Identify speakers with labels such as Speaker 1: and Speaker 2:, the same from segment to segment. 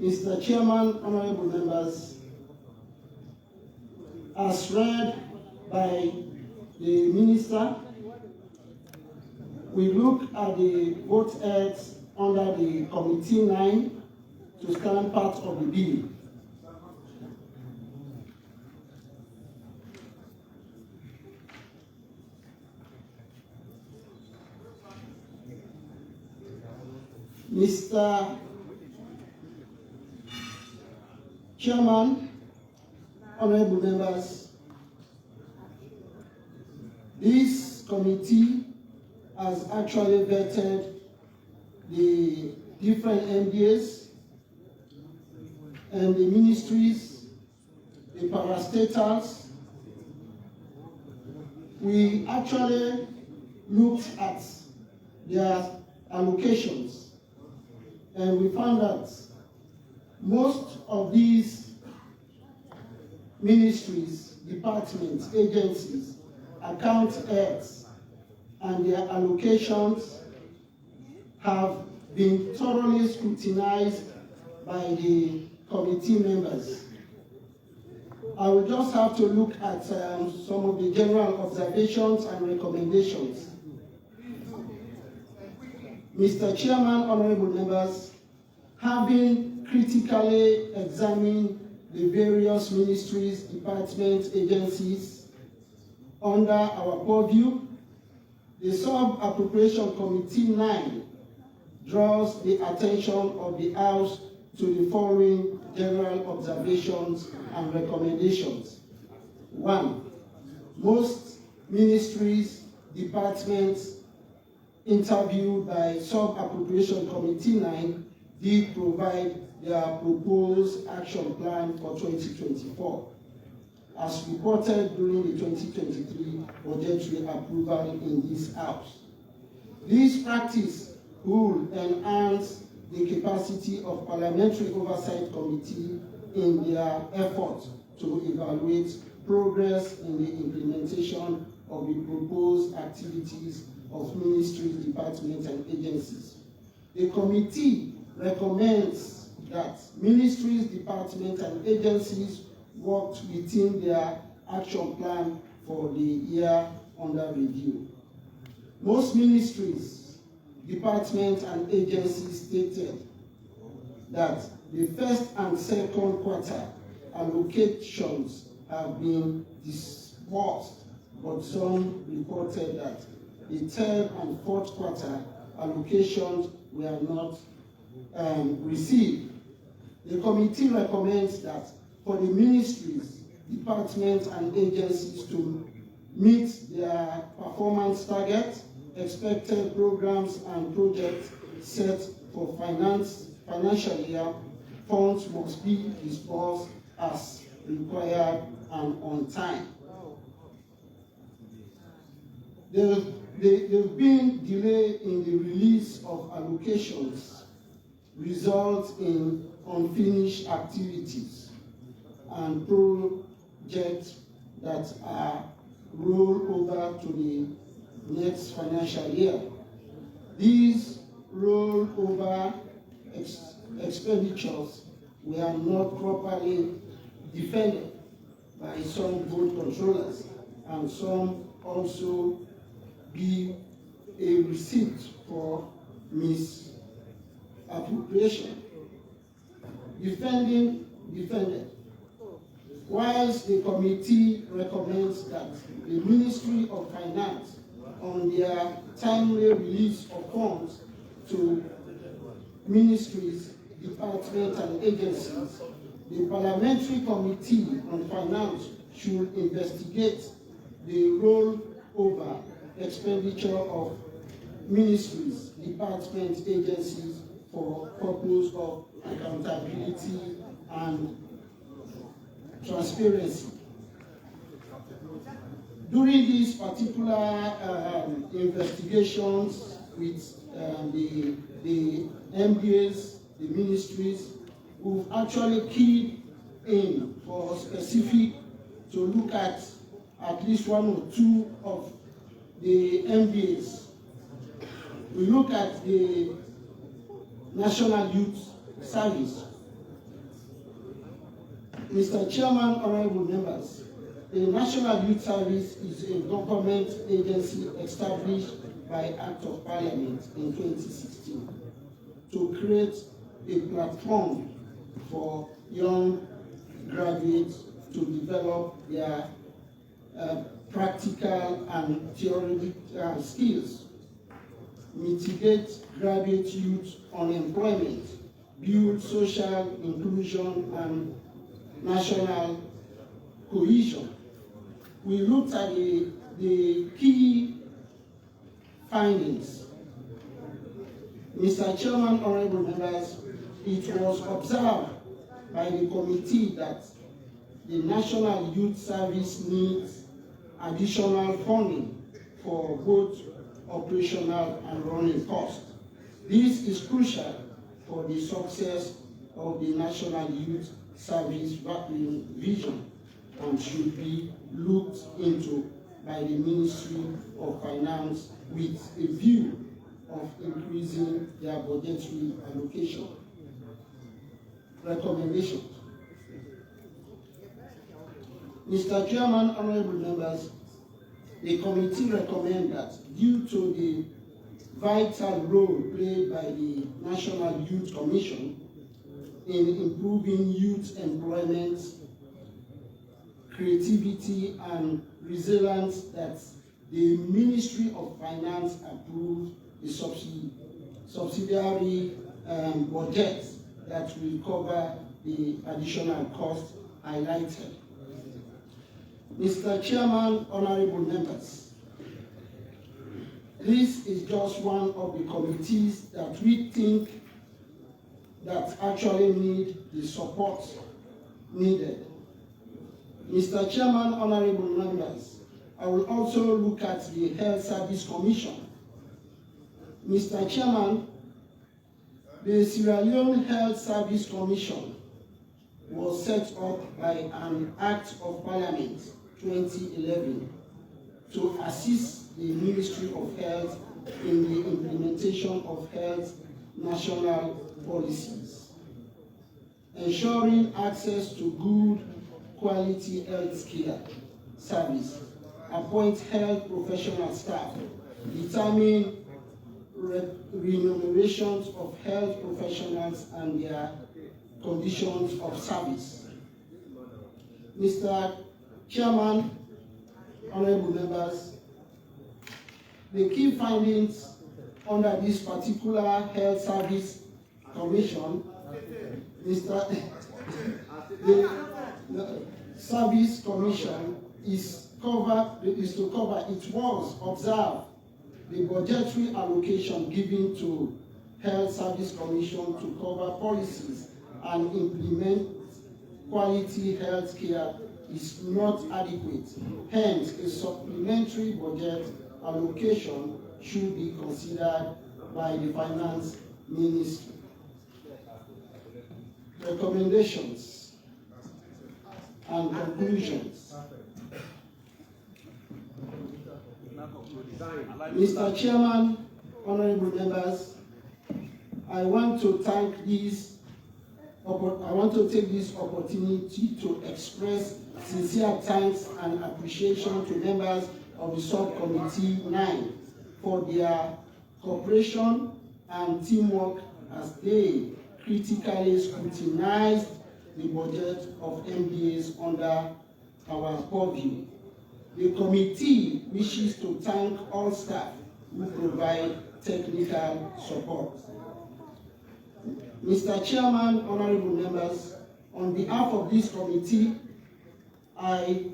Speaker 1: Mr. Chairman, honorable members, as read by the minister, we look at the vote heads under the Committee 9 to stand part of the bill. Mr. Chairman, honorable members, this committee has actually vetted the different MDAs and the ministries, the parastatals. We actually looked at their allocations, and we found that most of these ministries, departments, agencies, account heads, and their allocations have been thoroughly scrutinized by the committee members. I will just have to look at some of the general observations and recommendations. Mr. Chairman, honorable members, having critically examined the various ministries, departments, agencies under our purview, the Sub-Appropriation Committee 9 draws the attention of the House to the following general observations and recommendations. 1. Most ministries, departments interviewed by Sub-Appropriation Committee 9 did provide their proposed action plan for 2024, as reported during the 2023 budgetary approval in this House. This practice will enhance the capacity of Parliamentary Oversight Committee in their effort to evaluate progress in the implementation of the proposed activities of ministries, departments, and agencies. The committee recommends that ministries, departments, and agencies worked within their action plan for the year under review. Most ministries, departments, and agencies stated that the first and second quarter allocations have been disbursed, but some reported that the third and fourth quarter allocations were not received. The committee recommends that for the ministries, departments, and agencies to meet their performance targets, expected programs and projects set for financial year, funds must be disbursed as required and on time. There's been delay in the release of allocations, results in unfinished activities and projects that are rolled over to the next financial year. These rollover expenditures were not properly defended by some vote controllers, and some also give a receipt for misappropriation. Defended. Whilst the committee recommends that the Ministry of Finance, on their timely release of funds to ministries, departments, and agencies, the Parliamentary Committee on Finance should investigate the rollover expenditure of ministries, departments, agencies for purpose of accountability and transparency. During these particular investigations with the MDAs, the ministries, we've actually keyed in for specific to look at least one or two of the MDAs. We look at the National Youth Service, Mr. Chairman, honorable members, the National Youth Service is a government agency established by Act of Parliament in 2016 to create a platform for young graduates to develop their practical and theoretical skills, mitigate graduate youth unemployment, build social inclusion and national cohesion. We looked at the key findings. Mr. Chairman, honorable members, it was observed by the committee that the National Youth Service needs additional funding for both operational and running costs. This is crucial for the success of the National Youth Service vision and should be looked into by the Ministry of Finance with a view of increasing their budgetary allocation. Recommendations. Mr. Chairman, honorable members, the committee recommends that due to the vital role played by the National Youth Commission in improving youth employment, creativity, and resilience, that the Ministry of Finance approved a subsidiary budget that will cover the additional cost highlighted. Mr. Chairman, honorable members, this is just one of the committees that we think that actually need the support needed. Mr. Chairman, honorable members, I will also look at the Health Service Commission. Mr. Chairman, the Sierra Leone Health Service Commission was set up by an Act of Parliament 2011 to assist the Ministry of Health in the implementation of health national policies, ensuring access to good quality health care service, appoint health professional staff, determine remunerations of health professionals and their conditions of service. Mr. Chairman, honorable members, the key findings under this particular Health Service Commission, the Service Commission is to cover, it was observed, the budgetary allocation given to Health Service Commission to cover policies and implement quality health care is not adequate. Hence, a supplementary budget allocation should be considered by the Finance Ministry. Recommendations and conclusions. Mr. Chairman, honorable members, I want to take this opportunity to express sincere thanks and appreciation to members of the Subcommittee 9 for their cooperation and teamwork as they critically scrutinized the budget of MDAs under our purview. The committee wishes to thank all staff who provide technical support. Mr. Chairman, honorable members, on behalf of this committee, I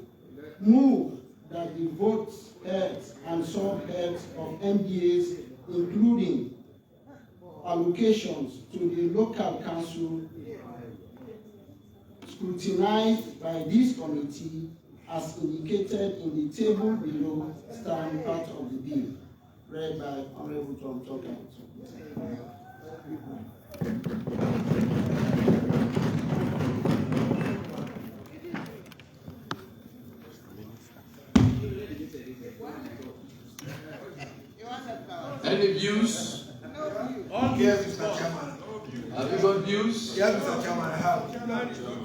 Speaker 1: move that the votes, heads, and sub-heads of MDAs, including allocations to the local council, scrutinized by this committee as indicated in the table below, stand part of the bill, read by Honorable Tom Tucker.
Speaker 2: Any views?
Speaker 3: Yes, Mr. Chairman.
Speaker 2: Have you got views? Yes, Mr. Chairman, I have.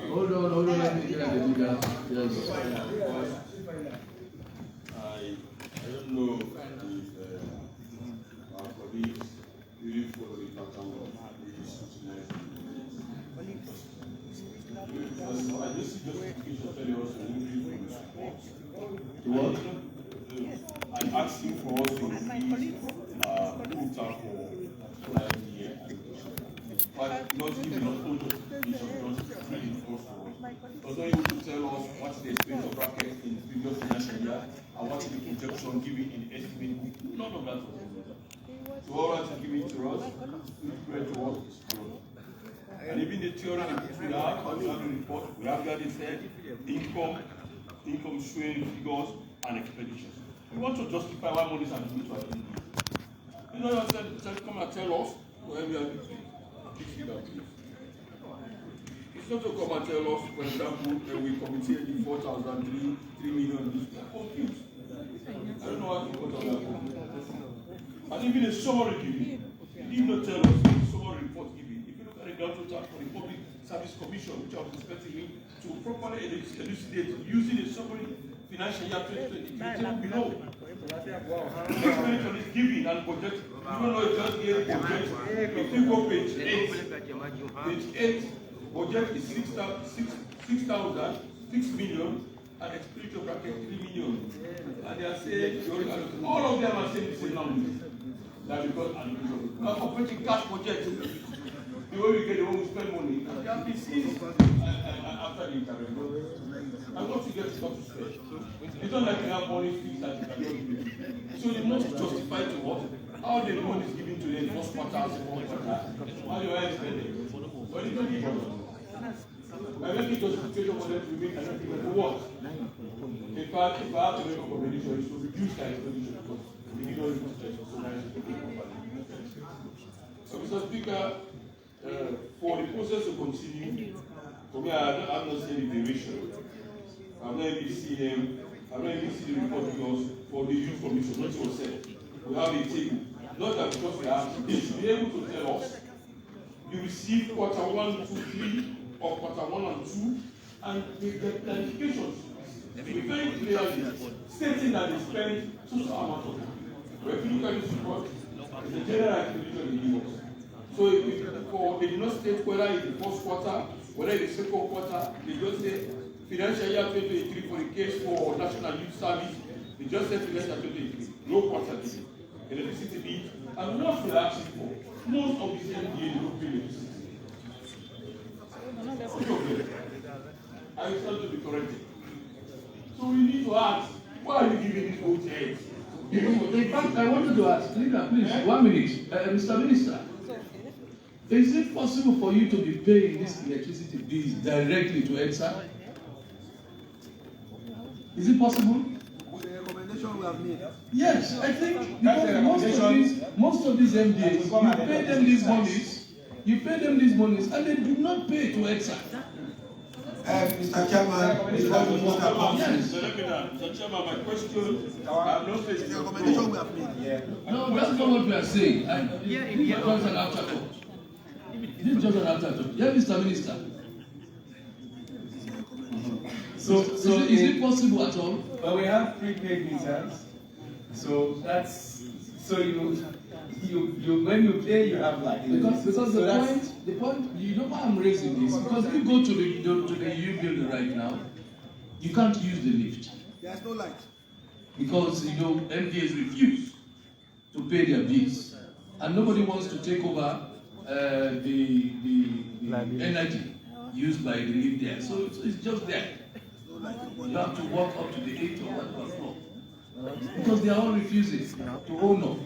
Speaker 3: Hold on, let me get the leader. Yes.
Speaker 4: I don't know if our colleagues really follow the pattern of the scrutinizing. I just see justification telling us to increase the support.
Speaker 3: What?
Speaker 4: I'm asking for us to increase quota for 9 years. But not even an auto justification, just really enforced for us. Also, able to tell us what's the expense bracket in the previous financial year and what is the projection given in the estimate book. None of that was given. So all that is given to us, spread to us is true. And even the theory and we have the report, we have that they said income swing figures and expenditures. We want to justify why money is being to our India. You know, you said, come and tell us where we are please. It's not to come and tell us, for example, when we committed the 4,000, 3 million, we are confused. I don't know how to put on that. And even a summary given, he did not tell us the summary report given. If you look at the ground total for the Public Service Commission, which I was expecting me to properly elucidate using a summary financial year 2023 below. Explanation is given and budget. You don't know, just gave budget. If you go page 8, budget is 6 million, and expenditure bracket 3 million. And they are saying, all of them are saying the same number. That because we are operating cash budget. The way we get the way we spend money, they have been seized after the intervention. And once you get to what to spend, it's not like you have money fixed that you cannot do. So they must justify to what? How the money is given to them, first quarter, second quarter, how you are spending. But it's not the problem. I make it justification for them to make an agreement for what? In fact, if I have to make a combination, it should reduce that expenditure because we need all the protection. So, Mr. Speaker, for the process to continue, for me, I'm not saying the duration. I'm not even seeing the report because for the youth commission, what was said, we have a team. Not that because we have, they should be able to tell us, you receive quarter 1, 2, 3, or quarter 1 and 2, and the clarifications to be very clearly stating that they spend so amount of money. But if you look at this report, it's a general expenditure in the US. So they do not state whether it's the first quarter, whether it's the second quarter, they just say financial year 2023 for the case for National Youth Service, they just say financial 2023, no quarter delay. Electricity bill, and what we are asking for, most of these MDA don't pay electricity. I stand to be corrected. So we need to ask, why are you giving these old heads?
Speaker 3: In fact, I wanted to ask, leader, please, 1 minute. Mr. Minister, is it possible for you to be paying these electricity bills directly to EDSA? Is it possible?
Speaker 2: With the recommendation we have made.
Speaker 3: Yes, I think because most of these MDAs, you pay them these monies, and they do not pay to EDSA.
Speaker 2: Mr. Chairman,
Speaker 4: Mr. Chairman, my question, I'm not saying
Speaker 2: the recommendation we have made.
Speaker 3: No, that's not what we are saying. This is just an afterthought. This is just an afterthought. Yes, Mr. Minister. So is it possible at all?
Speaker 5: Well, we have prepaid meters, so that's you when you pay you have like
Speaker 3: because the point you know why I'm raising this because if you go to the EU building right now, you can't use the lift.
Speaker 2: There's no light.
Speaker 3: Because MDAs refuse to pay their bills, and nobody wants to take over the energy used by the lift there. So it's just there. You have to walk up to the 8th or whatever floor because they are all refusing to own up.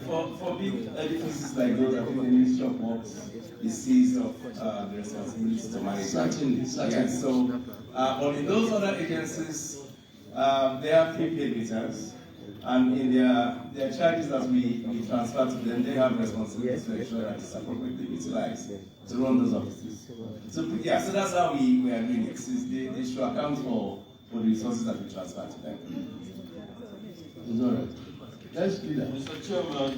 Speaker 5: Well, for big edifices like those, I think the Ministry of Works is seized of the responsibility to manage.
Speaker 3: Certainly.
Speaker 5: Yes, so, but in those other agencies, they have prepaid meters, and in their charges that we transfer to them, they have responsibility to ensure that it's appropriately utilized to run those offices. So yeah, so that's how we are doing it. They should account for the resources that we transfer to them.
Speaker 3: It's all right. Let's do that.
Speaker 4: Mr. Chairman,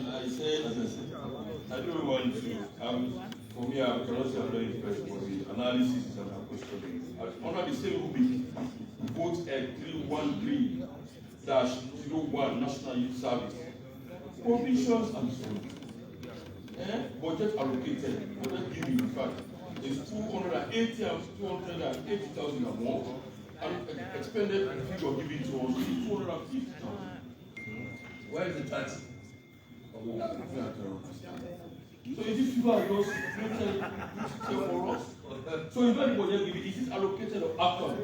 Speaker 4: I don't want to have For me, I cannot say I'm very impressed, but the analysis is under question. Under the same rubric, vote L313-01 National Youth Service. Provisions and so on. Budget allocated, budget given, in fact, is 280,000 and more, and expended figure given to us is 250,000.
Speaker 3: Where is the tax?
Speaker 4: So is this figure just created for us? So in fact, budget given, is it allocated or actual?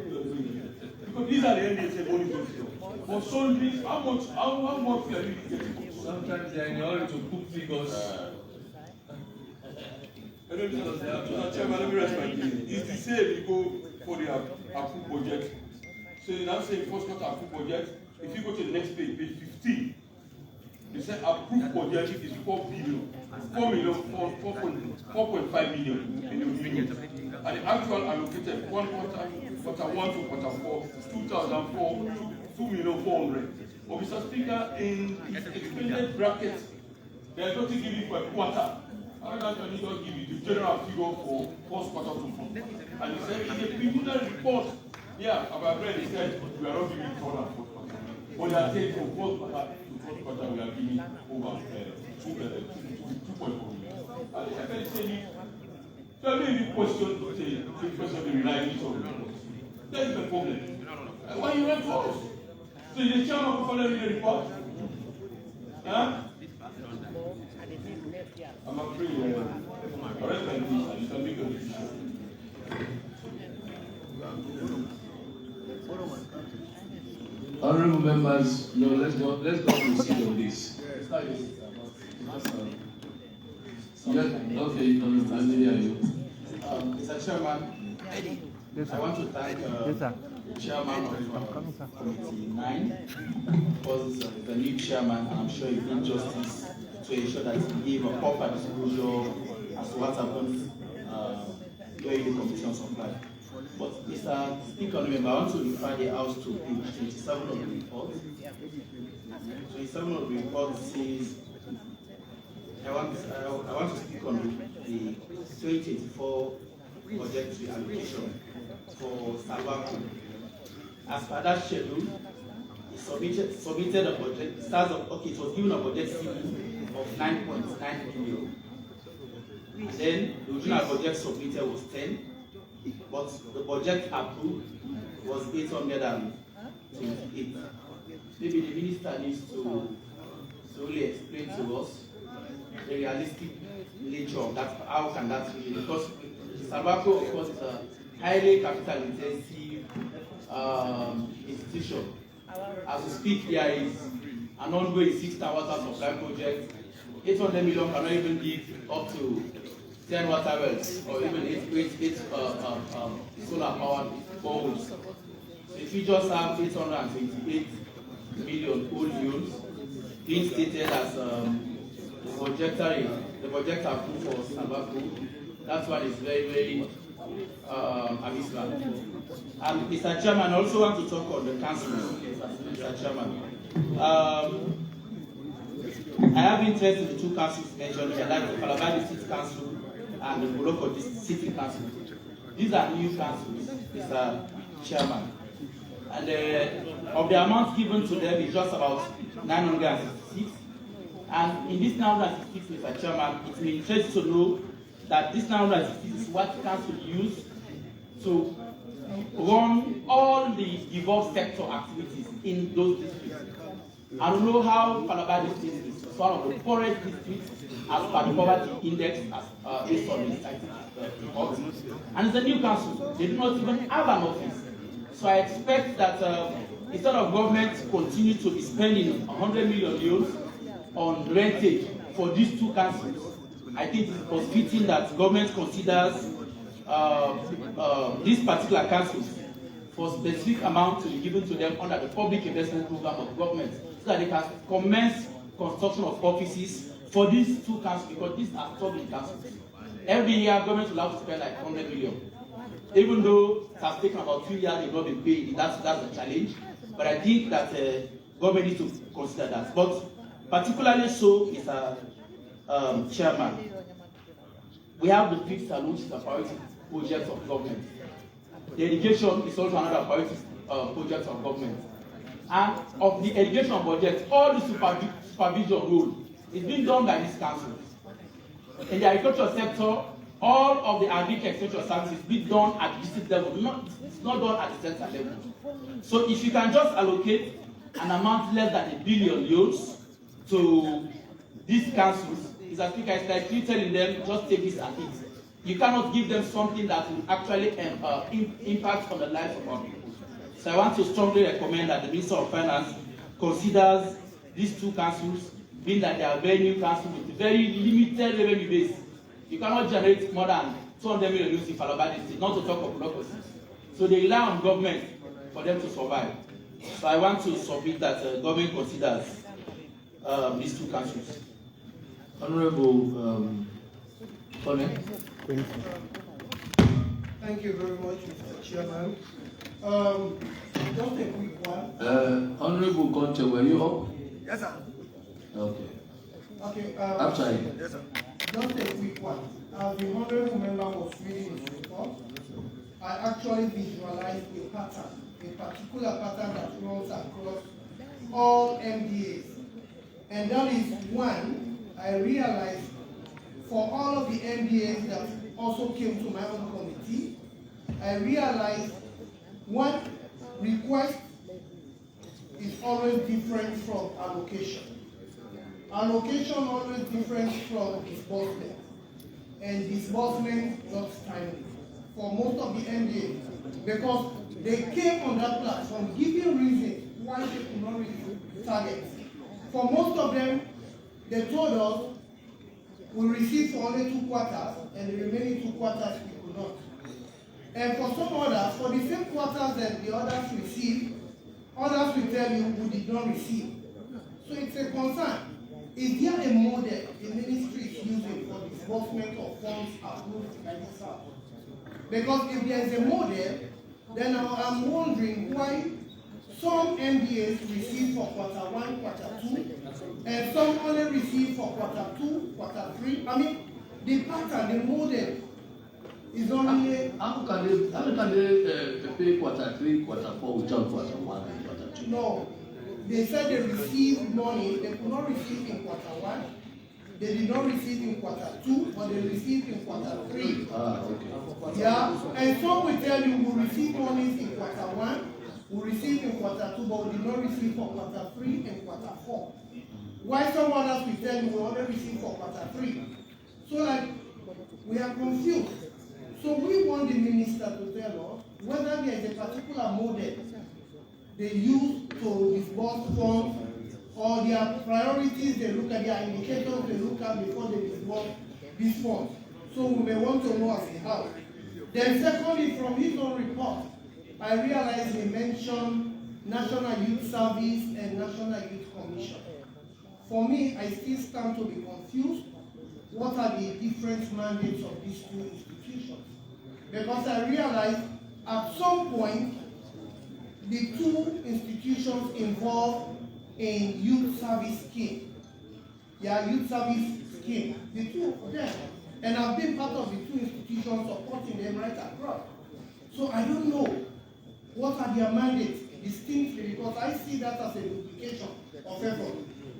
Speaker 4: Because these are the NDSA money going to. For some things, how much we are really getting?
Speaker 3: Sometimes they are in order to put figures.
Speaker 4: Mr. Chairman, let me rest my case. It's the same you go for the approved budget. So you now say first quarter approved budget. If you go to the next page, page 15, they say approved budget is 4 billion, 4.5 million in the beginning. And the actual allocated quarter 1 to quarter 4 is 2,400,000. But Mr. Speaker, in the expanded bracket, they are going to give you for a quarter. Another can just give you the general figure for first quarter to fourth. And he said, in the preliminary report, yeah, our friend said, we are not giving third and fourth quarter. But they are saying from fourth quarter to fourth quarter, we are giving over 2.4 million. And the FL said, tell me the question to say, the question of the reliability of the report. That is the problem. And why you went to us? So the chairman will follow the report? Huh? I'm afraid you can make a decision.
Speaker 3: Honorable members, no, let's not proceed on this. Okay, you.
Speaker 6: Mr. Chairman, I want to thank the chairman of Committee 9 because the new chairman, and I'm sure he did justice to ensure that he gave a proper disclosure as to what happened during the Committee on Supply. But Mr. Speaker, remember, I want to refer the House to page 27 of the report. 27 of the report says, I want to speak on the 2024 budgetary allocation for Salvaco. As per that schedule, he submitted a budget. It starts of, okay, it was given a budget of 9.9 billion. And then the original budget submitted was 10, but the budget approved was 828. Maybe the minister needs to really explain to us the realistic nature of that. How can that really? Because Salvaco, of course, is a highly capital-intensive institution. As we speak, there is an ongoing 6 water supply project. 800 million cannot even give up to 10 water wells or even 8 solar powered boreholes. So if we just have 828 million old units being stated as the project approved for Salvaco, that one is very, very abysmal. And Mr. Chairman, I also want to talk on the council, Mr. Chairman. I have interest in the two councils mentioned here, like the Calabar District Council and the Boloko City Council. These are new councils, Mr. Chairman. And of the amount given to them is just about 966. And in this 966, Mr. Chairman, it may interest to know that this 966 is what council use to run all the devolved sector activities in those districts. I don't know how Calabar District is one of the poorest districts as per the poverty index as based on the statistics report. And it's a new council. They do not even have an office. So I expect that instead of government continue to be spending 100 million euros on rentage for these two councils, I think it was fitting that government considers these particular councils for specific amount to be given to them under the public investment program of government, so that they can commence construction of offices for these two councils, because these are struggling councils. Every year, government will have to spend like 100 million. Even though it has taken about 2 years, they've not been paid. That's a challenge. But I think that government needs to consider that. But particularly so, Mr. Chairman, we have the fifth salute, which is a priority project of government. The education is also another priority project of government. And of the education budget, all the supervision role is being done by this council. In the agriculture sector, all of the agricultural services is being done at the district level, it's not done at the center level. So if you can just allocate an amount less than €1 billion to these councils, it's like you telling them, just take this and eat. You cannot give them something that will actually impact on the lives of our people. So I want to strongly recommend that the Minister of Finance considers these two councils, being that they are very new councils with very limited revenue base. You cannot generate more than 200 million in Falabadi State, not to talk of bureaucracy. So they rely on government for them to survive. So I want to submit that government considers these two councils.
Speaker 3: Honorable Colin.
Speaker 7: Thank you very much, Mr. Chairman. Just a quick one.
Speaker 3: Honorable Conte, were you up?
Speaker 2: Yes, sir.
Speaker 3: Okay.
Speaker 7: Okay.
Speaker 3: After you.
Speaker 2: Yes, sir.
Speaker 7: Just a quick one. As the honorable member was reading his report, I actually visualized a pattern, a particular pattern that runs across all MDAs. And that is one, I realized for all of the MDAs that also came to my own committee, I realized one request is always different from allocation. Allocation always different from disbursement. And disbursement not timely for most of the MDAs, because they came on that platform giving reasons why they could not reach targets. For most of them, they told us we received for only 2 quarters, and the remaining 2 quarters we could not. And for some others, for the same quarters that the others received, others will tell you we did not receive. So it's a concern. Is there a model the ministry is using for disbursement of funds approved by the South? Because if there is a model, then I'm wondering why some MDAs receive for Q1, Q2, and some only receive for Q2, Q3. I mean, the pattern, the model is only.
Speaker 3: How can they pay Q3, Q4 without Q1 and Q2?
Speaker 7: No. They said they received money, they could not receive in Q1, they did not receive in Q2, but they received in Q3.
Speaker 3: Ah, okay.
Speaker 7: Yeah, and some will tell you we received monies in Q1, we received in Q2, but we did not receive for Q3 and Q4. While some others will tell you we only received for Q3. So like, we are confused. So we want the minister to tell us whether there is a particular model they use to disburse funds, or their priorities they look at, their indicators they look at before they disburse these funds. So we may want to know as a house. Then secondly, from his own report, I realized he mentioned National Youth Service and National Youth Commission. For me, I still stand to be confused. What are the different mandates of these two institutions? Because I realized at some point, the two institutions involved in youth service scheme. Yeah, youth service scheme. The two of them. And I've been part of the two institutions supporting them right across. So I don't know what are their mandates distinctly, because I see that as a duplication of effort.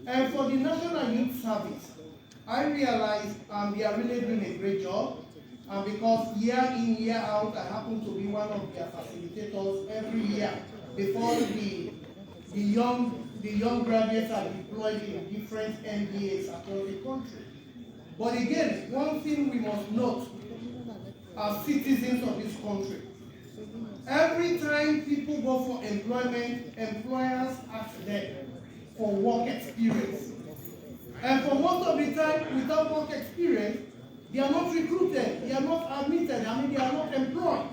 Speaker 7: And for the National Youth Service, I realize they are really doing a great job. And because year in, year out, I happen to be one of their facilitators every year before the young graduates are deployed in different MBAs across the country. But again, one thing we must note as citizens of this country, every time people go for employment, employers ask them for work experience. And for most of the time, without work experience, they are not recruited, they are not admitted, they are not employed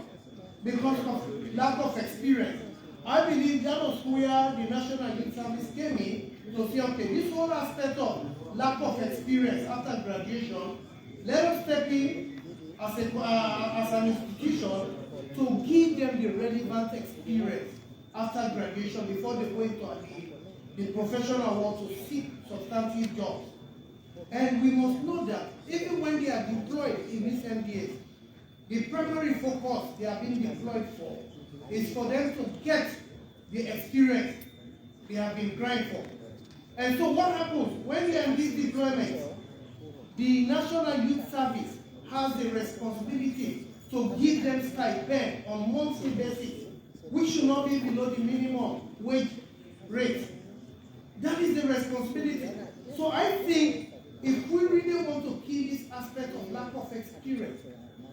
Speaker 7: because of lack of experience. I believe that was where the National Youth Service came in to say, okay, this whole aspect of lack of experience after graduation, let us step in as an institution to give them the relevant experience after graduation before they go into the professional world to seek substantive jobs. And we must know that even when they are deployed in these MDAs, the primary focus they are being deployed for is for them to get the experience they have been crying for. And so what happens when they are in these deployments? The National Youth Service has the responsibility to give them stipend on monthly basis, which should not be below the minimum wage rate. That is the responsibility. So I think if we really want to kill this aspect of lack of experience,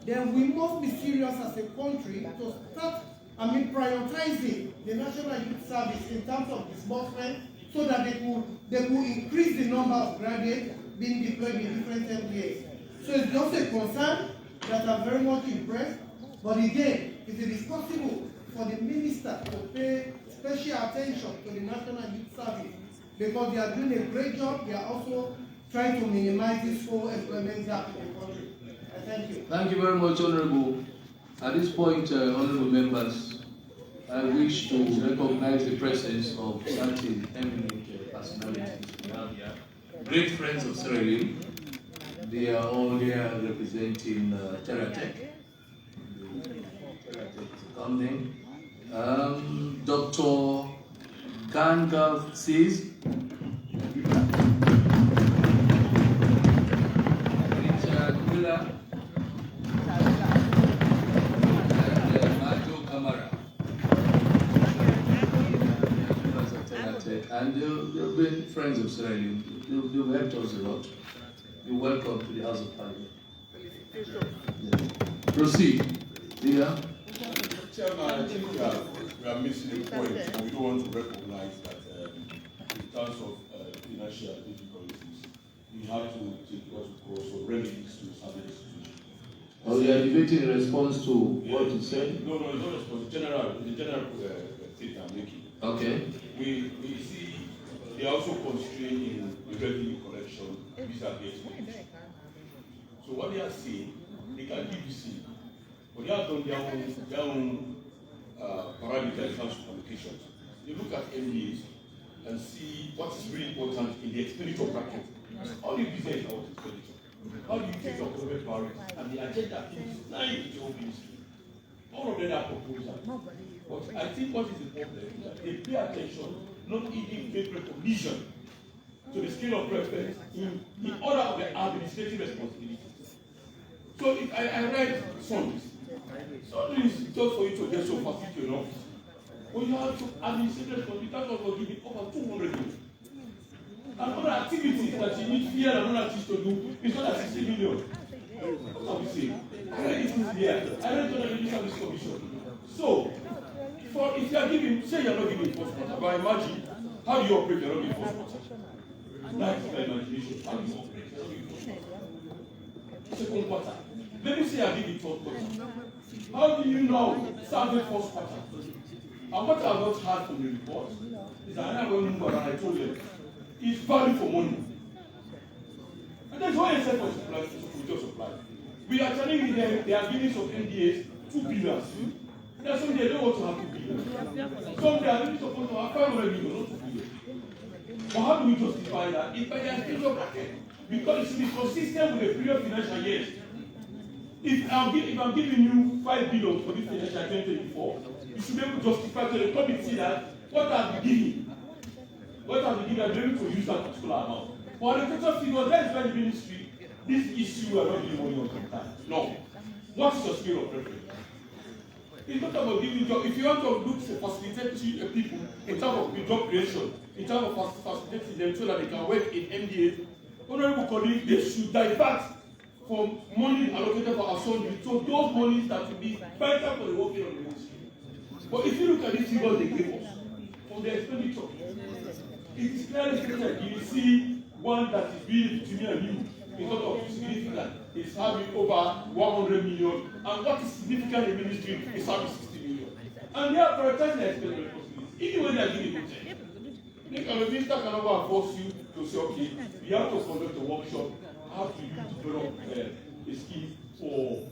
Speaker 7: then we must be serious as a country to start, prioritizing the National Youth Service in terms of disbursement so that they could increase the number of graduates being deployed in different MDAs. So it's just a concern that I'm very much impressed. But again, if it is possible for the minister to pay special attention to the National Youth Service, because they are doing a great job, they are also trying to minimize this whole employment gap in the country. Thank you.
Speaker 3: Thank you very much, Honorable. At this point, Honorable members, I wish to recognize the presence of certain eminent personalities we have here. Great friends of Sierra Leone. They are all here representing Teratech. Teratech coming. Dr. Gangav says, Richard Miller, and Majo Kamara. And they've been friends of Sierra Leone. They've helped us a lot. You're welcome to the House of Parliament. Yeah. Proceed. Yeah.
Speaker 4: Chairman, I think we are missing a point, and we don't want to recognize that in terms of financial difficulties, we have to take what we call so remedies to certain situations.
Speaker 3: Oh, you are debating in response to what you said?
Speaker 4: No, it's not response. The general state I'm making.
Speaker 3: Okay.
Speaker 4: We see they are also constrained in revenue collection vis-a-vis expenditure. So what they are saying, they can give you see, but they have done their own parameter in terms of allocations. They look at MDAs and see what is really important in the expenditure bracket. How do you present our expenditure? How do you take your government priorities and the agenda is lying in your ministry? All of them are proposals. But I think what is important is that they pay attention, not even make recognition to the scale of preference in order of the administrative responsibilities. So if I read Sundays is just for you to get so fast to an office. When you have to administrative responsibility, that's what we're giving over 200 million. And other activities that you need here and other things to do is not at 60 million. That's what we say. I read it here. I read it on the Revenue Service Commission. So, if you are giving, say you are not giving first quarter, but imagine how do you operate you're not giving first quarter. That's my imagination. How do you operate you're not giving first quarter? Second quarter. Let me say I give it third quarter. How do you know serving first quarter? And what I have not heard from the report is that I don't know, and I told them it's value for money. And that's why I said for supply, for supply. We are telling them they are giving some NDAs 2 billion. There's some they don't want to have 2 billion. Some they are really supposed to have 500 million, not 2 billion. But how do we justify that? It's by their schedule bracket. Because it should be consistent with the previous financial years. If I'm giving you 5 billion for this financial 2024, you should be able to justify to the committee that what I've been giving. What I've been giving, I'm able to use that particular amount. For the total figure, that is why the ministry, this issue are not giving money on time. No. What is your scale of preference? It's not about giving job. If you want to look for facilitating people in terms of job creation, in terms of facilitating them so that they can work in MDA, honorable colleagues, they should divert from money allocated for assembly to those monies that will be vital for the working of the ministry. But if you look at these figures they gave us from the expenditure, it is clearly stated. You will see one that is really between me and you because of significant is having over 100 million, and what is significant in the ministry is having 60 million. And they are prioritizing their expenditure responsibilities. Even when they are giving it, the minister cannot go and force you to say, okay, we have to conduct a workshop. How do you develop a scheme for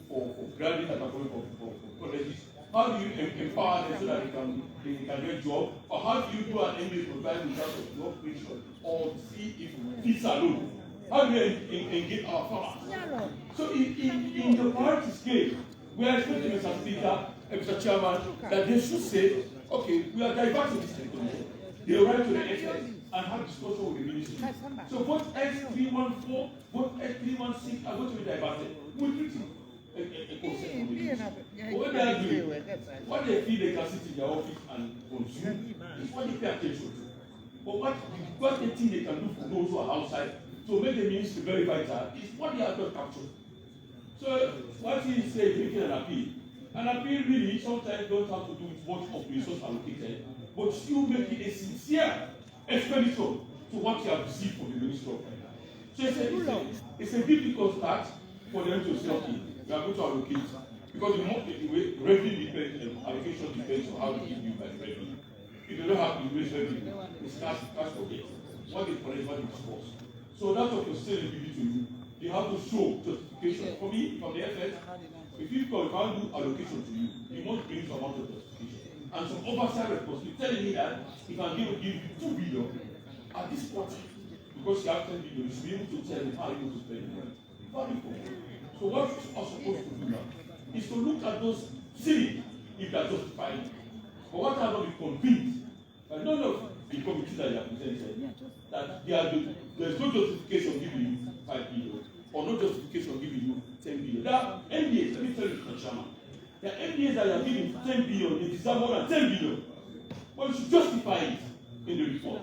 Speaker 4: graduates that are coming from colleges? How do you empower them so that they can get jobs? Or how do you do an MBA program in terms of job creation? Or see if this alone How do we engage our farmers? So in the priority scale, we are expecting Mr. Speaker and Mr. Chairman that they should say, okay, we are diverting this information. They write to the experts and have discussion with the ministry. So both S314, both S316 are going to be diverted. We'll treat it. A concept of the ministry. But what they are doing, what they feel they can sit in their office and consume is what they pay attention to. But what they think they can do for those who are outside to make the ministry very vital is what they have not captured. So what he is saying, making an appeal. An appeal really sometimes don't have to do with what of resource allocated, but still making a sincere expenditure to what you have received from the Ministry of Finance. So it's a difficult start for them to say, okay, we are going to allocate. Because the way revenue depends, allocation depends on how they give you by the revenue. If they don't have the raise revenue, it's cash forget. What they collect, what they disperse. So that's what you're saying to you. You have to show justification. For me, from the FS, if you can't do allocation to you, you must bring some amount of justification. And some oversight responsibility telling me that if I'm going to give you 2 billion at this point, because you have 10 billion, you should be able to tell me how you're going to spend the money. So what you are supposed to do now is to look at those silly if they are justified. But what I will be convinced by none of the committees that they are presented that there is no justification giving you 5 billion or no justification giving you 10 billion. There are MDAs, let me tell you, Mr. Chairman. There are MDAs that are giving 10 billion, they deserve more than 10 billion. But you should justify it in the report.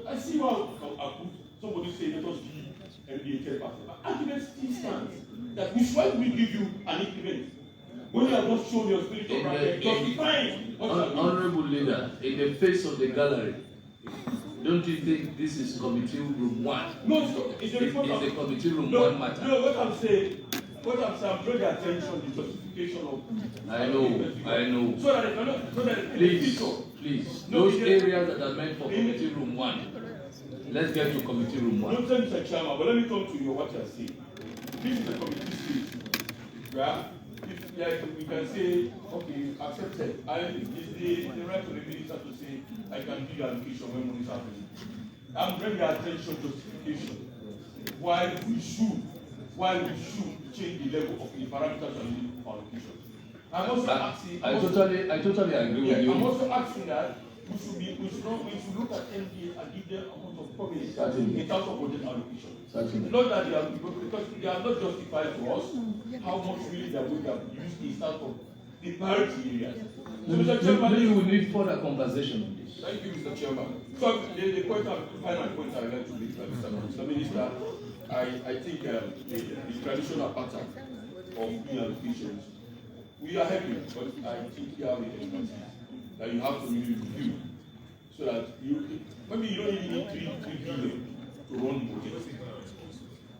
Speaker 4: I see how I put somebody say let us give MDA 10%. Argument still stands that why we give you an increment when you have not shown your spirit of right, justifying.
Speaker 3: Honorable leader, in the face of the gallery, don't you think this is committee room 1?
Speaker 4: No, it's
Speaker 3: a committee room 1 matter.
Speaker 4: No, what I'm saying, I'm drawing the attention, the justification of.
Speaker 3: I know.
Speaker 4: So that they cannot, so that
Speaker 3: please. Those areas that are meant for committee room 1. Let's get to committee room 1.
Speaker 4: Don't tell Mr. Chairman, but let me come to you what you are saying. This is the committee stage. Yeah? If we can say, okay, accepted. It's the right of the minister to say, I can give allocation when money is happening. I'm bringing the attention to justification. Why we should change the level of the parameters of allocation. I'm also asking.
Speaker 3: I totally agree with you.
Speaker 4: I'm also asking that we should look at MDA and give them amount of prominence in terms of budget allocation.
Speaker 3: Certainly.
Speaker 4: Not that they are, because they are not justified to us how much really they are going to have used in terms of the priority areas. So, Mr. Chairman,
Speaker 3: maybe we need further conversation on this.
Speaker 4: Thank you, Mr. Chairman. So the final point I would like to make, Mr. Minister, I think the traditional pattern of doing allocations, we are happy, but I think you have a that you have to really review so that maybe you don't even need 3 billion to run the project.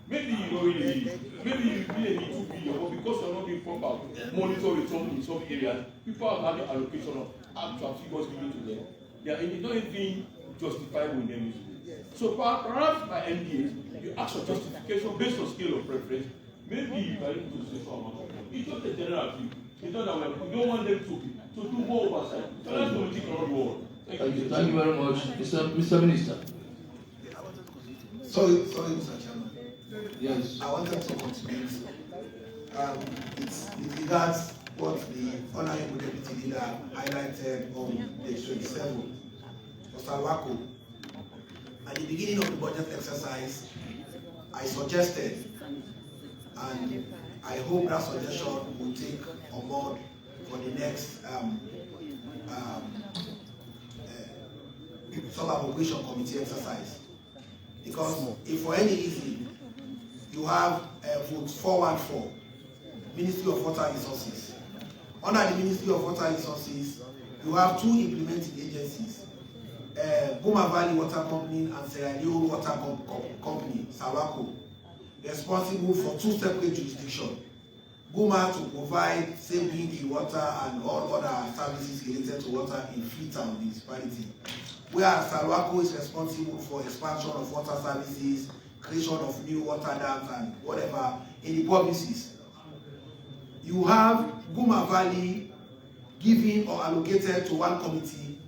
Speaker 4: Maybe you don't really need it. Maybe you really need 2 billion, but because you're not being proper monitor return in some areas, people are having allocation of actual figures given to them. They are not even justifiable in them. So perhaps by MDAs, you ask for justification based on scale of preference. Maybe you can able to say so amount of money. It's not a general view. It's not that we don't want them to do more oversight. So that's going to take around the world.
Speaker 3: Thank you very much, Mr. Minister.
Speaker 2: Sorry, Mr. Chairman.
Speaker 3: Yes.
Speaker 2: I wanted to contribute. It regards what the Honorable Deputy Leader highlighted on page 27 for Salwako. At the beginning of the budget exercise, I suggested, and I hope that suggestion will take on board for the next sub-appropriation committee exercise. Because if for any reason you have vote 414, Ministry of Water Resources. Under the Ministry of Water Resources, you have 2 implementing agencies, Boma Valley Water Company and Sierra Leone Water Company, Salwako, responsible for 2 separate jurisdictions. Boma to provide safe drinking water and all other services related to water in Freetown municipality, whereas Salwako is responsible for expansion of water services, creation of new water dams and whatever in the provinces. You have Boma Valley given or allocated to one committee.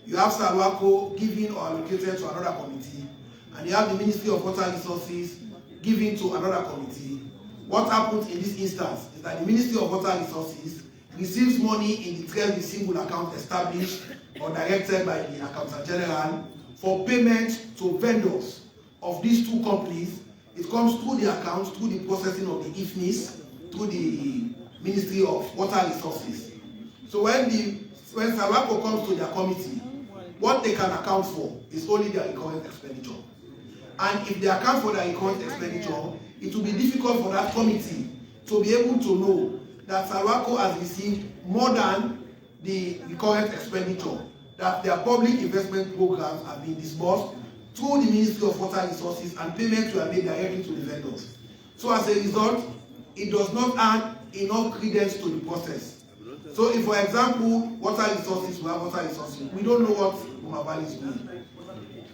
Speaker 2: You have Salwako given or allocated to another committee. and you have the Ministry of Water Resources given to another committee, what happens in this instance is that the Ministry of Water Resources receives money in the trade receivable account established or directed by the Accountant General for payment to vendors of these two companies. It comes through the accounts, through the processing of the IFNIS, through the Ministry of Water Resources. So when Salwako comes to their committee, what they can account for is only their recurrent expenditure. And if they account for their recurrent expenditure, it will be difficult for that committee to be able to know that Salwako has received more than the recurrent expenditure, that their public investment programs have been disbursed through the Ministry of Water Resources and payments were made directly to the vendors. So as a result, it does not add enough credence to the process. So if, for example, water resources, we have water resources, we don't know what Umabali is doing.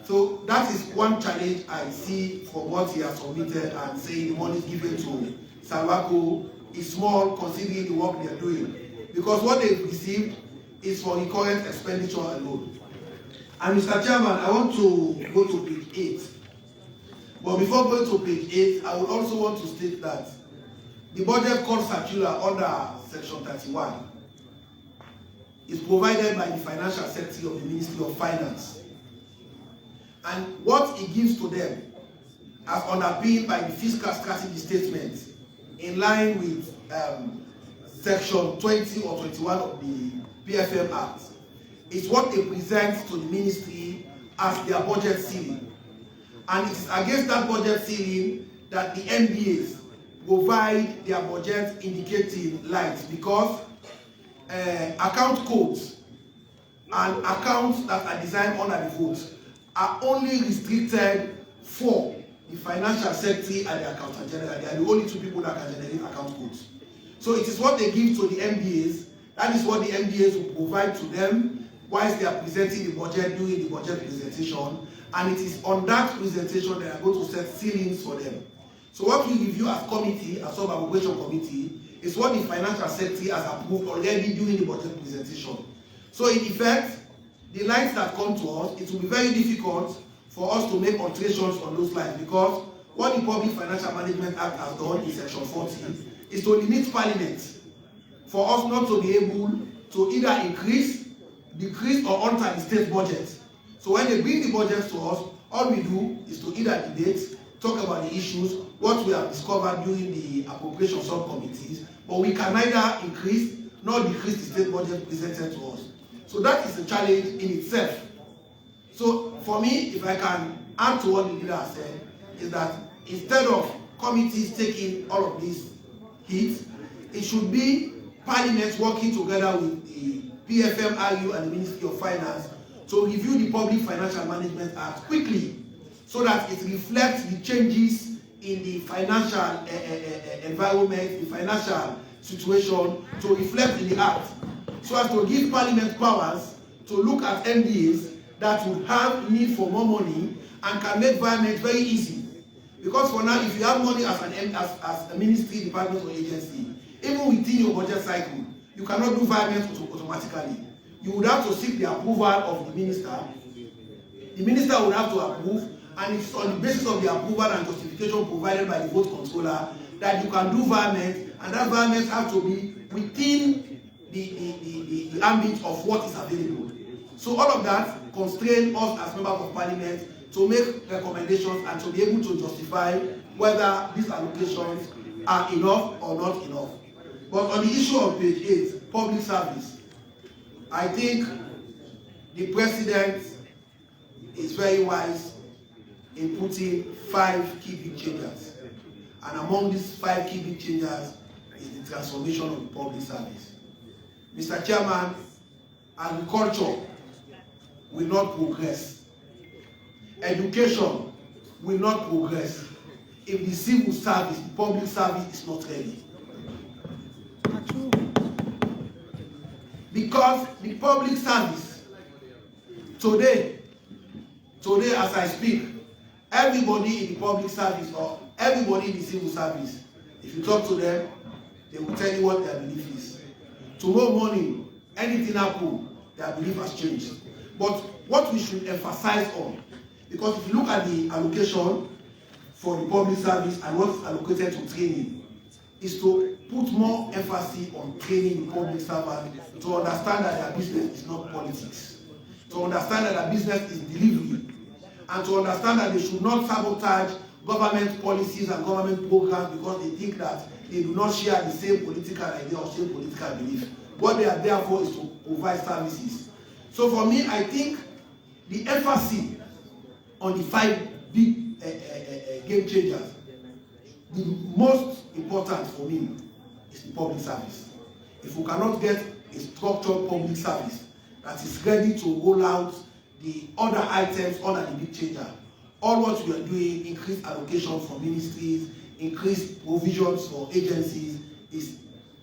Speaker 2: So that is one challenge I see from what he has submitted and saying the money given to Salwako is small considering the work they are doing. Because what they've received is for recurrent expenditure alone. And Mr. Chairman, I want to go to page 8. But before going to page 8, I would also want to state that the budget call circular under section 31 is provided by the Financial Secretary of the Ministry of Finance. And what it gives to them, as underpinned by the fiscal strategy statement, in line with section 20 or 21 of the PFM Act, is what they present to the ministry as their budget ceiling. And it is against that budget ceiling that the MBAs provide their budget indicating lines, because account codes and accounts that are designed under the votes are only restricted for the Financial Secretary and the Accountant General. They are the only two people that can generate account codes. So it is what they give to the MBAs. That is what the MBAs will provide to them whilst they are presenting the budget, doing the budget presentation. And it is on that presentation they are going to set ceilings for them. So what we review as committee, as sub-appropriation committee, is what the Financial Secretary has approved already during the budget presentation. So in effect, the lines that come to us, it will be very difficult for us to make alterations on those lines, because what the Public Financial Management Act has done in section 40 is to limit Parliament for us not to be able to either increase, decrease, or alter the state budget. So when they bring the budget to us, all we do is to either debate, talk about the issues, what we have discovered during the appropriation subcommittees, but we can neither increase nor decrease the state budget presented to us. So that is a challenge in itself. So for me, if I can add to what the leader has said, is that instead of committees taking all of these hits, it should be Parliament working together with the PFMRU and the Ministry of Finance to review the Public Financial Management Act quickly, so that it reflects the changes in the financial environment, the financial situation, to reflect in the Act, so as to give Parliament powers to look at MDAs that would have need for more money and can make environment very easy. Because for now, if you have money as a ministry, department, or agency, even within your budget cycle, you cannot do environment automatically. You would have to seek the approval of the minister. The minister would have to approve, and it's on the basis of the approval and justification provided by the vote controller that you can do environment, and that environment has to be within the ambit of what is available. So all of that constrains us as members of Parliament to make recommendations and to be able to justify whether these allocations are enough or not enough. But on the issue of page 8, public service, I think the President is very wise in putting 5 key big changes. And among these 5 key big changes is the transformation of the public service. Mr. Chairman, agriculture will not progress. Education will not progress if the civil service, the public service is not ready. Because the public service, today as I speak, everybody in the public service or everybody in the civil service, if you talk to them, they will tell you what their belief is. Tomorrow morning, anything happen, their belief has changed. But what we should emphasize on Because if you look at the allocation for the public service and what's allocated to training, is to put more emphasis on training the public servant to understand that their business is not politics, to understand that their business is delivery, and to understand that they should not sabotage government policies and government programs because they think that they do not share the same political idea or same political belief. What they are there for is to provide services. So for me, I think the emphasis on the 5 big game changers, the most important for me is the public service. If we cannot get a structured public service that is ready to roll out the other items under the big changer, all what we are doing, increased allocation for ministries, increased provisions for agencies, is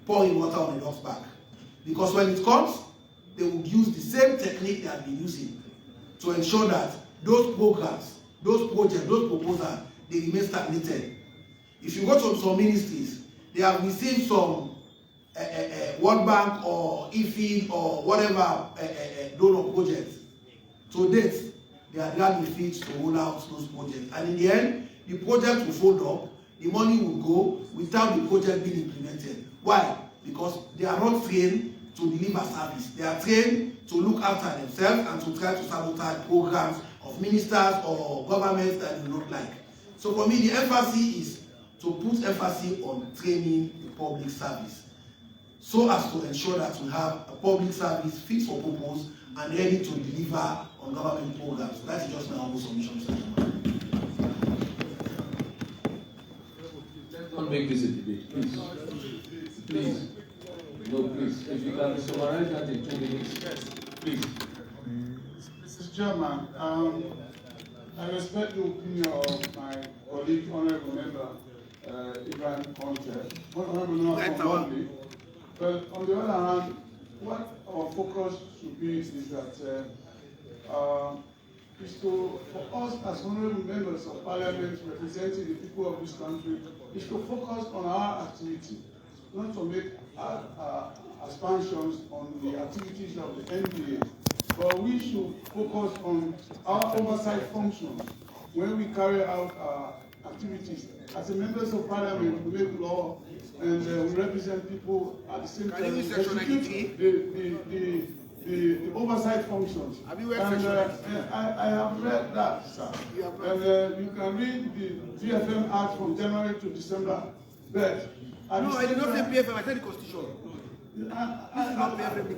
Speaker 2: pouring water on the duck's back. Because when it comes, they will use the same technique they have been using to ensure that those programs, those projects, those proposals, they remain stagnated. If you go to some ministries, they have received some World Bank or IFID or whatever donor projects. To date, they are dragging feet to roll out those projects. And in the end, the project will fold up, the money will go without the project being implemented. Why? Because they are not trained to deliver service. They are trained to look after themselves and to try to sabotage programs of ministers or governments that they do not like. So for me, the emphasis is to put emphasis on training the public service so as to ensure that we have a public service fit for purpose and ready to deliver on government programs. That is just my humble submission, Mr. Chairman.
Speaker 3: Don't make this a debate, please. Please. No, please. If you can summarize that in 2 minutes, please.
Speaker 8: Mr. Chairman, I respect the opinion of my colleague, Honorable Member Ibrahim Conte, Honorable Member from Monday. But on the other hand, what our focus should be is that for us as honorable members of parliament representing the people of this country, is to focus on our activity, not to make expansions on the activities of the NBA, but we should focus on our oversight functions when we carry out our activities. As members of parliament, we make law and we represent people at the same time. The oversight functions. Have you read I have read that, sir. And you can read the GFM Act from January to December. But
Speaker 2: no, I did not say PFM, I said the Constitution.
Speaker 8: The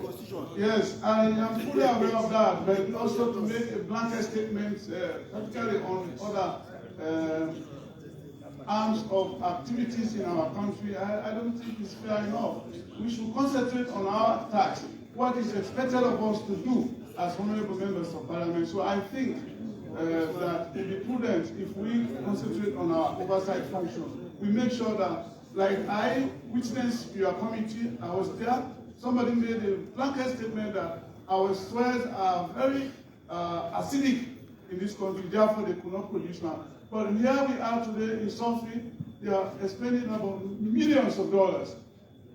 Speaker 8: Constitution. Yes, I am fully aware of that, but also to make a blanket statement, particularly on other arms of activities in our country, I don't think it's fair enough. We should concentrate on our task, what is expected of us to do as honorable members of parliament. So I think that it would be prudent if we concentrate on our oversight functions. We make sure that, like I witnessed your committee, I was there, somebody made a blanket statement that our soils are very acidic in this country, therefore they could not produce now. But here we are today in Sophie, they are spending about millions of dollars.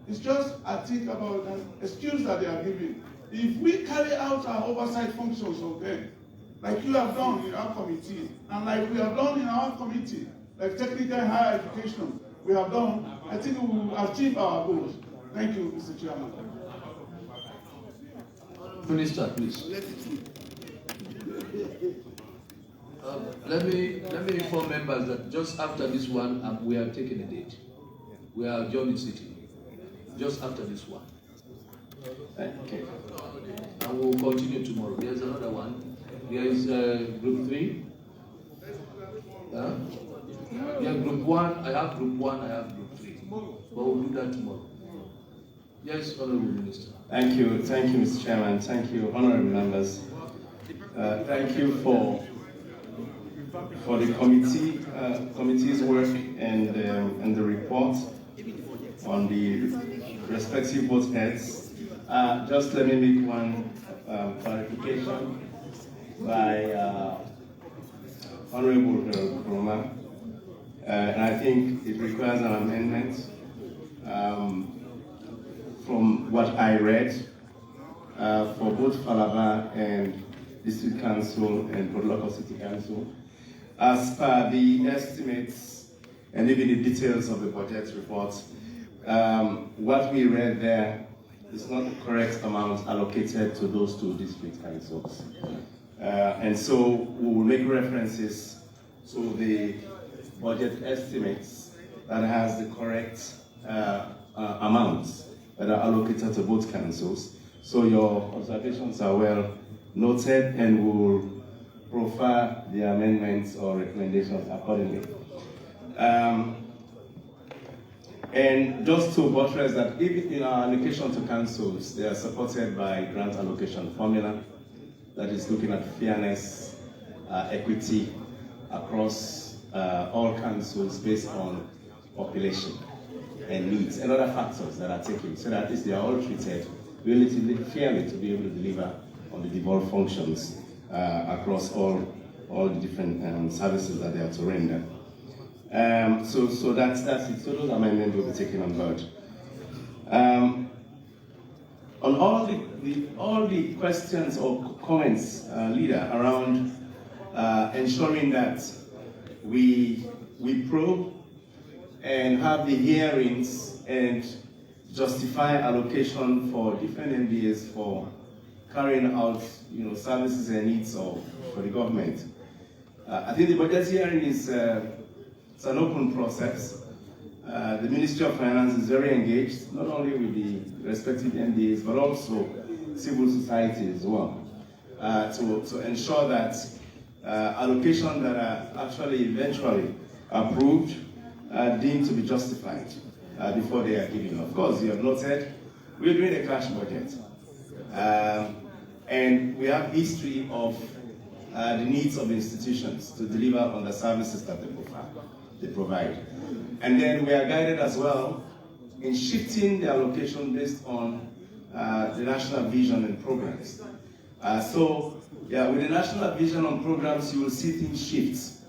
Speaker 8: It's just, I think, about an excuse that they are giving. If we carry out our oversight functions of them, like you have done in our committee, and like we have done in our committee, like technical and higher education, we have done, I think we will achieve our goals. Thank you, Mr. Chairman.
Speaker 3: Minister, please. Let me inform members that just after this one, we are taking a date. We are adjourning sitting. Just after this one. Okay. And we will continue tomorrow. There's another one. There is group 3. Yeah, group 1. I have group 1. I have group 3. But we'll do that tomorrow. Yes, Honorable Minister.
Speaker 5: Thank you, Mr. Chairman. Thank you, honorable members. Thank you for the committee's work and the report on the respective vote heads. Just let me make one clarification by Honorable Roma, and I think it requires an amendment. From what I read, for both Falaba and District Council and Local City Council. As per the estimates and even the details of the budget report, what we read there is not the correct amount allocated to those two district councils. And so we will make references to the budget estimates that has the correct amounts that are allocated to both councils. So your observations are well noted, and we will profile the amendments or recommendations accordingly. And just to buttress that, even in our allocation to councils, they are supported by grant allocation formula that is looking at fairness, equity across all councils based on population and needs and other factors that are taken, so that at least they are all treated relatively fairly to be able to deliver on the devolved functions across all the different services that they are to render. So that's it. So those amendments will be taken on board. On all the questions or comments, leader, around ensuring that we probe and have the hearings and justify allocation for different MDAs for carrying out, services and needs for the government. I think the budget hearing is it's an open process. The Ministry of Finance is very engaged, not only with the respective MDAs, but also civil society as well, to ensure that allocations that are actually eventually approved are deemed to be justified before they are given. Of course, you have noted, we're doing a cash budget. And we have history of the needs of institutions to deliver on the services that they provide. And then we are guided as well in shifting the allocation based on the national vision and programs. With the national vision on programs, you will see things shift.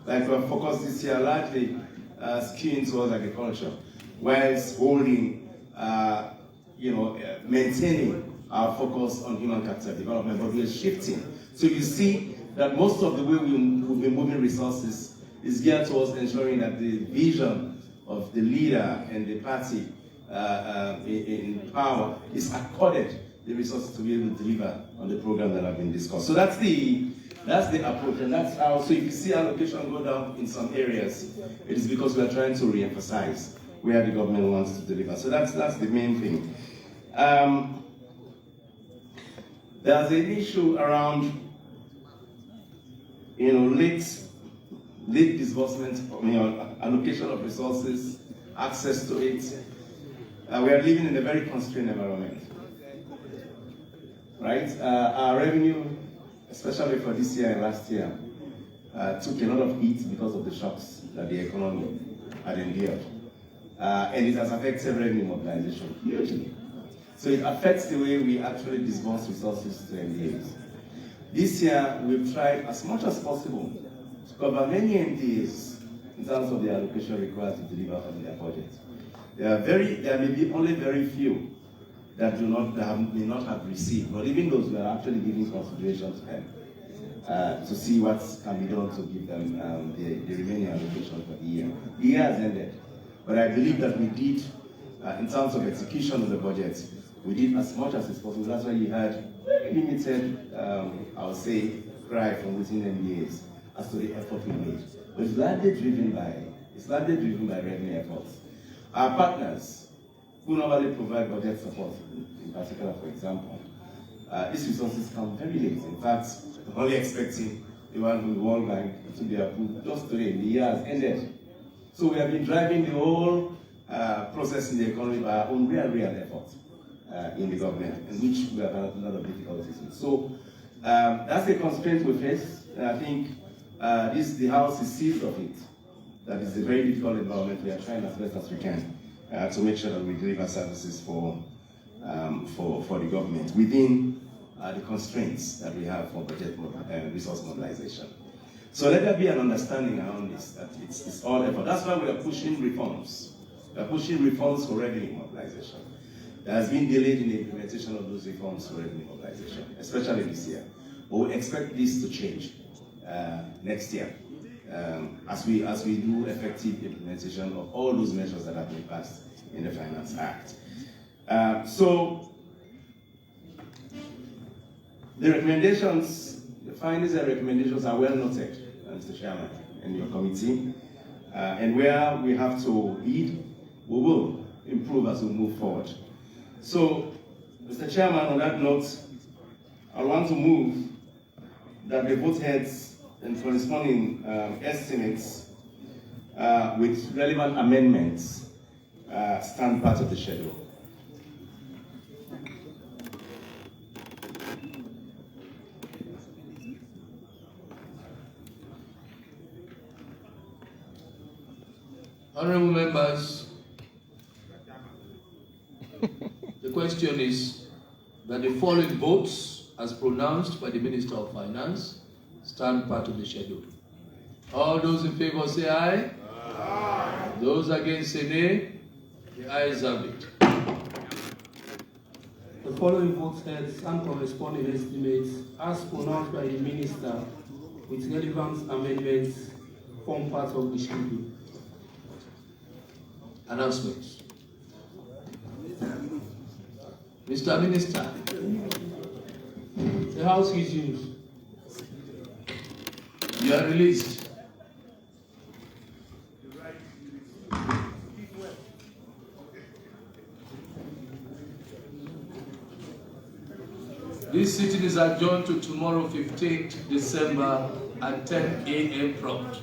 Speaker 5: Like we have focused this year largely skewing towards agriculture, whilst holding, maintaining our focus on human capital development, but we're shifting. So you see that most of the way we've been moving resources is geared towards ensuring that the vision of the leader and the party in power is accorded the resources to be able to deliver on the program that have been discussed. So that's the approach, and that's how. So if you see allocation go down in some areas, it is because we are trying to re-emphasize where the government wants to deliver. So that's the main thing. There's an issue around, late disbursement, allocation of resources, access to it. We are living in a very constrained environment, right? Our revenue, especially for this year and last year, took a lot of hits because of the shocks that the economy had endured. And it has affected revenue mobilization hugely. So it affects the way we actually disburse resources to MDAs. This year, we've tried as much as possible to cover many MDAs in terms of the allocation required to deliver on their budget. There may be only very few that may not have received, but even those, we are actually giving consideration to them to see what can be done to give them the remaining allocation for the year. The year has ended, but I believe that we did, in terms of execution of the budget, we did as much as is possible. That's why you had very limited, I would say, cry from within MDAs as to the effort we made. But it's largely driven by revenue efforts. Our partners, who normally provide budget support, in particular, for example, these resources come very late. In fact, we're only expecting the one from the World Bank to be approved just today. The year has ended. So we have been driving the whole process in the economy by our own real efforts in the government, in which we have had a lot of difficulties with. So that's the constraint we face, and I think the House is seized of it. That is a very difficult environment. We are trying as best as we can to make sure that we deliver services for the government within the constraints that we have for budget resource mobilization. So let there be an understanding around this, that it's all effort. That's why we are pushing reforms. We are pushing reforms for revenue mobilization. There has been delayed in the implementation of those reforms for revenue mobilization, especially this year. But we expect this to change next year as we do effective implementation of all those measures that have been passed in the Finance Act. So the recommendations, the findings and recommendations are well noted, Mr. Chairman, and your committee. And where we have to lead, we will improve as we move forward. So, Mr. Chairman, on that note, I want to move that the vote heads and corresponding estimates with relevant amendments stand part of the schedule.
Speaker 3: Honorable members, the question is that the following votes, as pronounced by the Minister of Finance, stand part of the schedule. All those in favor say aye. Aye. Those against say nay. The ayes have it.
Speaker 9: The following vote heads and corresponding estimates, as pronounced by the Minister, with relevant amendments, form part of the schedule.
Speaker 3: Announcements. Mr. Minister,
Speaker 9: The House resumes.
Speaker 3: you are released. This sitting is adjourned to tomorrow, 15th December at 10 a.m. prompt.